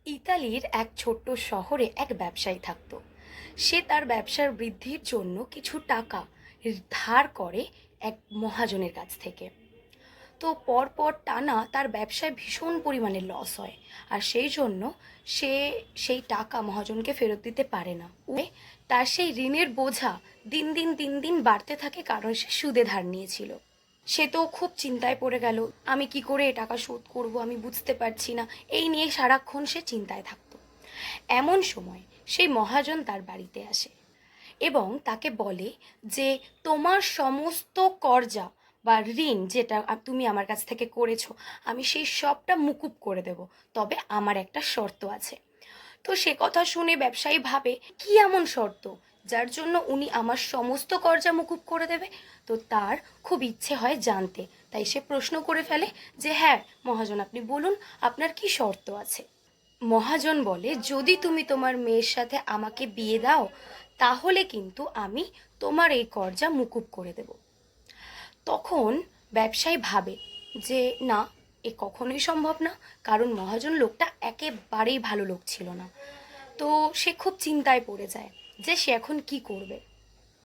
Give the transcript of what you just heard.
ইতালির এক ছোট্ট শহরে এক ব্যবসায়ী থাকতো। সে তার ব্যবসার বৃদ্ধির জন্য কিছু টাকা ধার করে এক মহাজনের কাছ থেকে। তো পরপর টানা তার ব্যবসায় ভীষণ পরিমাণে লস হয়। আর সেই জন্য সে সেই টাকা মহাজনকে ফেরত দিতে পারে না। তার সেই ঋণের বোঝা দিন দিন দিন দিন বাড়তে থাকে, কারণ সে সুদে ধার নিয়েছিল। সে তো খুব চিন্তায় পড়ে গেল, আমি কি করে এ টাকা শোধ করব আমি বুঝতে পারছি না। এই নিয়ে সারাক্ষণ সে চিন্তায় থাকতো। এমন সময় সেই মহাজন তার বাড়িতে আসে এবং তাকে বলে যে তোমার সমস্ত কর্জা বা ঋণ যেটা তুমি আমার কাছ থেকে করেছো, আমি সেই সবটা মুকুব করে দেব, তবে আমার একটা শর্ত আছে। তো সে কথা শুনে ব্যবসায়ী ভাবে, কি এমন শর্ত যার জন্য উনি আমার সমস্ত কর্জা মুকুব করে দেবে। তো তার খুব ইচ্ছে হয় জানতে, তাই সে প্রশ্ন করে ফেলে যে হ্যাঁ মহাজন, আপনি বলুন আপনার কি শর্ত আছে। মহাজন বলে, যদি তুমি তোমার মেয়ের সাথে আমাকে বিয়ে দাও, তাহলে কিন্তু আমি তোমার এই কর্জা মুকুব করে দেব। তখন ব্যবসায়ী ভাবে যে না, এ কখনোই সম্ভব না, কারণ মহাজন লোকটা একেবারেই ভালো লোক ছিল না। তো সে খুব চিন্তায় পড়ে যায় যে সে এখন কি করবে।